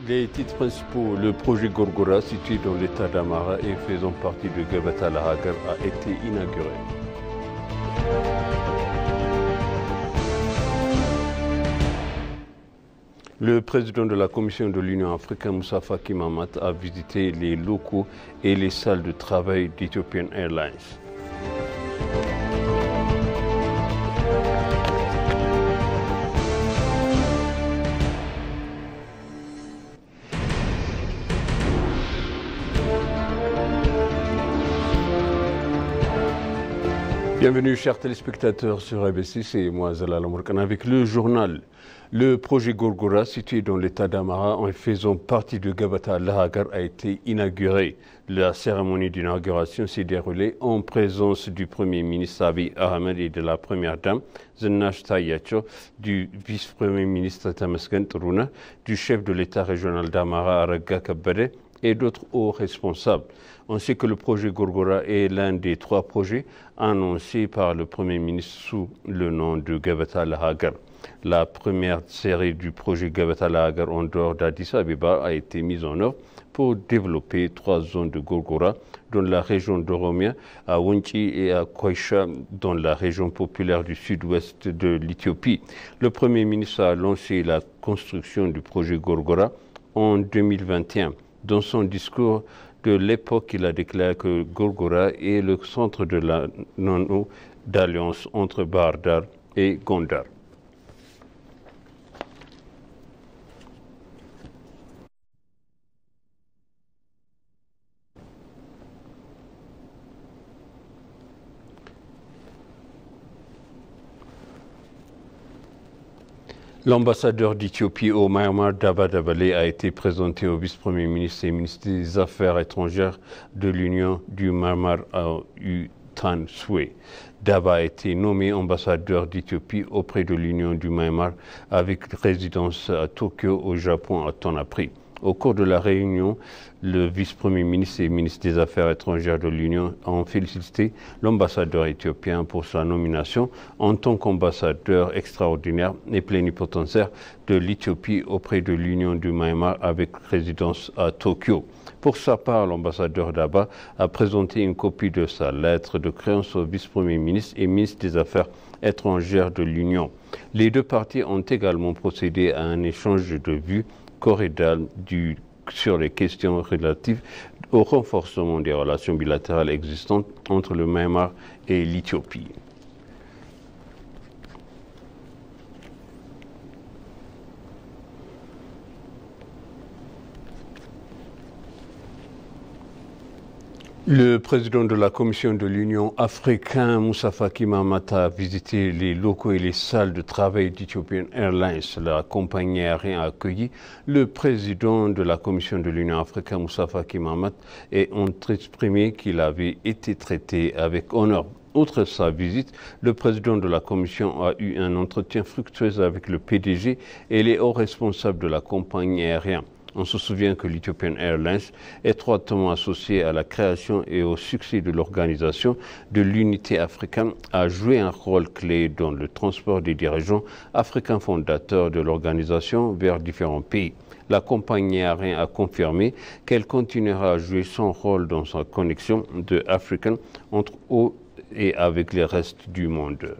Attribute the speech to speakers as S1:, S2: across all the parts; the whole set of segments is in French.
S1: Les titres principaux, le projet Gorgora, situé dans l'état d'Amara et faisant partie de Gabata Lahagar, a été inauguré. Le président de la Commission de l'Union africaine, Moussa Faki Mahamat, a visité les locaux et les salles de travail d'Ethiopian Airlines. Bienvenue chers téléspectateurs sur ABC, c'est moi Zalal Amourkan avec le journal. Le projet Gorgora, situé dans l'état d'Amara en faisant partie de Gabata Lahagar, a été inauguré. La cérémonie d'inauguration s'est déroulée en présence du Premier ministre Abiy Ahmed et de la Première Dame Zinash Tayacho, du vice-premier ministre Tamasken Tourouna, du chef de l'État régional d'Amara Araga Kabade et d'autres hauts responsables. On sait que le projet Gorgora est l'un des 3 projets annoncés par le Premier ministre sous le nom de Gabata Lahagar. La première série du projet Gabata Lahagar en dehors d'Addis Abeba a été mise en œuvre pour développer 3 zones de Gorgora dans la région d'Oromia, à Wunchi et à Koisha dans la région populaire du sud-ouest de l'Éthiopie. Le Premier ministre a lancé la construction du projet Gorgora en 2021. Dans son discours de l'époque, il a déclaré que Gorgora est le centre de la d'alliance entre Bardar et Gondar. L'ambassadeur d'Éthiopie au Myanmar, Daba Dabale, a été présenté au vice-premier ministre et ministre des Affaires étrangères de l'Union du Myanmar, U Tan Swe. Daba a été nommé ambassadeur d'Éthiopie auprès de l'Union du Myanmar avec résidence à Tokyo, au Japon, à Tonapri. Au cours de la réunion, le vice-premier ministre et ministre des Affaires étrangères de l'Union ont félicité l'ambassadeur éthiopien pour sa nomination en tant qu'ambassadeur extraordinaire et plénipotentiaire de l'Éthiopie auprès de l'Union du Myanmar avec résidence à Tokyo. Pour sa part, l'ambassadeur Daba a présenté une copie de sa lettre de créance au vice-premier ministre et ministre des Affaires étrangères de l'Union. Les 2 parties ont également procédé à un échange de vues cordial sur les questions relatives au renforcement des relations bilatérales existantes entre le Myanmar et l'Éthiopie. Le président de la Commission de l'Union africaine, Moussa Faki Mahamat, a visité les locaux et les salles de travail d'Ethiopian Airlines. La compagnie aérienne a accueilli le président de la Commission de l'Union africaine, Moussa Faki Mahamat, et ont exprimé qu'il avait été traité avec honneur. Outre sa visite, le président de la Commission a eu un entretien fructueux avec le PDG et les hauts responsables de la compagnie aérienne. On se souvient que l'Ethiopian Airlines, étroitement associée à la création et au succès de l'organisation de l'unité africaine, a joué un rôle clé dans le transport des dirigeants africains fondateurs de l'organisation vers différents pays. La compagnie aérienne a confirmé qu'elle continuera à jouer son rôle dans sa connexion de Africaine entre eux et avec le reste du monde.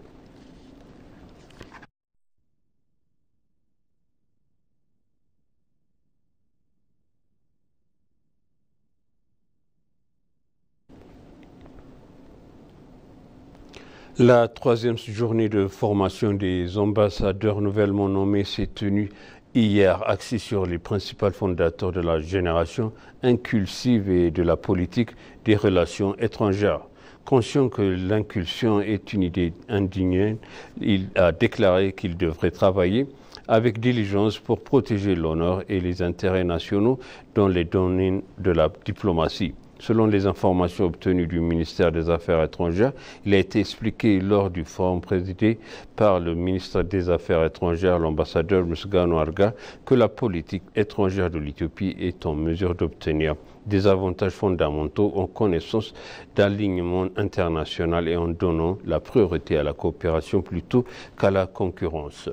S1: La 3e journée de formation des ambassadeurs nouvellement nommés s'est tenue hier, axée sur les principaux fondateurs de la génération impulsive et de la politique des relations étrangères. Conscient que l'impulsion est une idée indigne, il a déclaré qu'il devrait travailler avec diligence pour protéger l'honneur et les intérêts nationaux dans les domaines de la diplomatie. Selon les informations obtenues du ministère des Affaires étrangères, il a été expliqué lors du forum présidé par le ministre des Affaires étrangères, l'ambassadeur Musgano Arga, que la politique étrangère de l'Éthiopie est en mesure d'obtenir des avantages fondamentaux en connaissance d'alignement international et en donnant la priorité à la coopération plutôt qu'à la concurrence.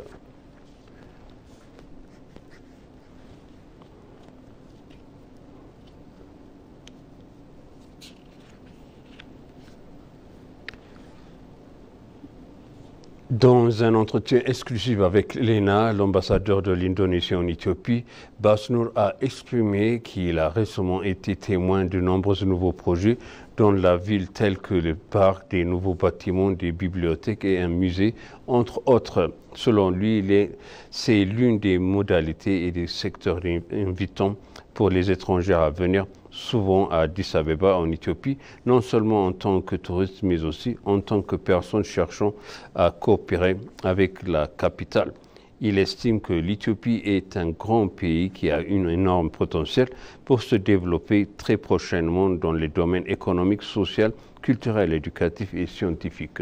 S1: Dans un entretien exclusif avec l'ENA, l'ambassadeur de l'Indonésie en Éthiopie, Basnour, a exprimé qu'il a récemment été témoin de nombreux nouveaux projets dans la ville tels que le parc, des nouveaux bâtiments, des bibliothèques et un musée, entre autres. Selon lui, c'est l'une des modalités et des secteurs invitants pour les étrangers à venir souvent à Addis Abeba en Éthiopie, non seulement en tant que touristes, mais aussi en tant que personnes cherchant à coopérer avec la capitale. Il estime que l'Éthiopie est un grand pays qui a un énorme potentiel pour se développer très prochainement dans les domaines économiques, sociaux, culturels, éducatifs et scientifiques.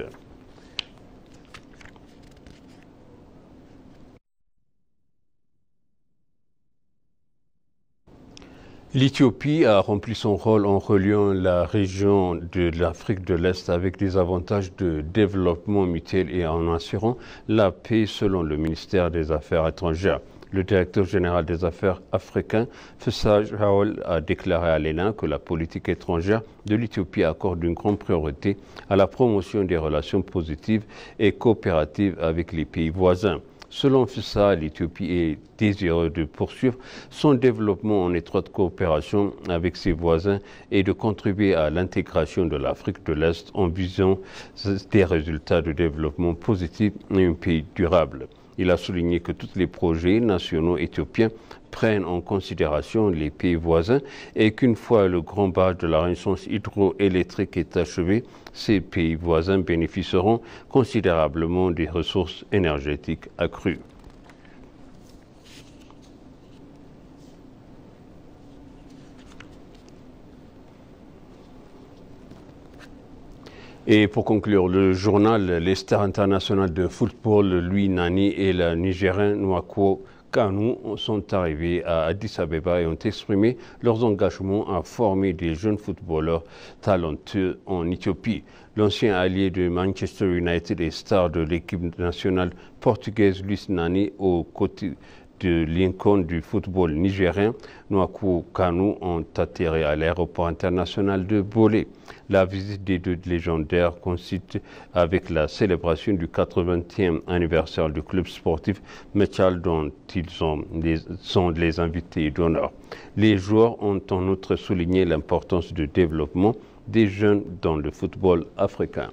S1: L'Éthiopie a rempli son rôle en reliant la région de l'Afrique de l'Est avec des avantages de développement mutuel et en assurant la paix selon le ministère des Affaires étrangères. Le directeur général des Affaires africains, Fessaj Raoul, a déclaré à l'ENA que la politique étrangère de l'Éthiopie accorde une grande priorité à la promotion des relations positives et coopératives avec les pays voisins. Selon FISA, l'Éthiopie est désireuse de poursuivre son développement en étroite coopération avec ses voisins et de contribuer à l'intégration de l'Afrique de l'Est en visant des résultats de développement positifs et un pays durable. Il a souligné que tous les projets nationaux éthiopiens prennent en considération les pays voisins et qu'une fois le grand barrage de la Renaissance hydroélectrique est achevé, ces pays voisins bénéficieront considérablement des ressources énergétiques accrues. Et pour conclure, le journal, les stars internationales de football, Louis Nani et le Nigérien Nwankwo Kanu sont arrivés à Addis Abeba et ont exprimé leurs engagements à former des jeunes footballeurs talentueux en Éthiopie. L'ancien allié de Manchester United et star de l'équipe nationale portugaise Luis Nani, aux côtés de l'icône du football nigérien, Nwankwo Kanu, ont atterri à l'aéroport international de Bolé. La visite des deux légendaires coïncide avec la célébration du 80e anniversaire du club sportif Mechal dont ils sont les invités d'honneur. Les joueurs ont en outre souligné l'importance du développement des jeunes dans le football africain.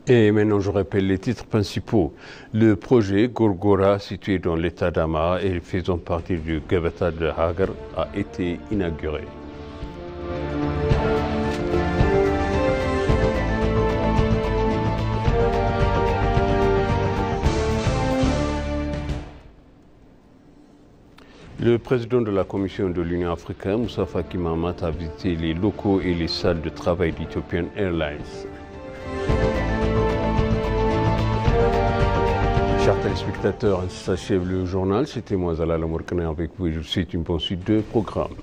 S1: Et maintenant, je rappelle les titres principaux. Le projet Gorgora, situé dans l'état d'Amara et faisant partie du Gabata de Hagar, a été inauguré. Le président de la Commission de l'Union africaine, Moussa Faki Mahamat, a visité les locaux et les salles de travail d'Ethiopian Airlines. Chers téléspectateurs, ainsi s'achève le journal. C'était moi, Zalal Amourkane, avec vous. Je vous souhaite une bonne suite de programme.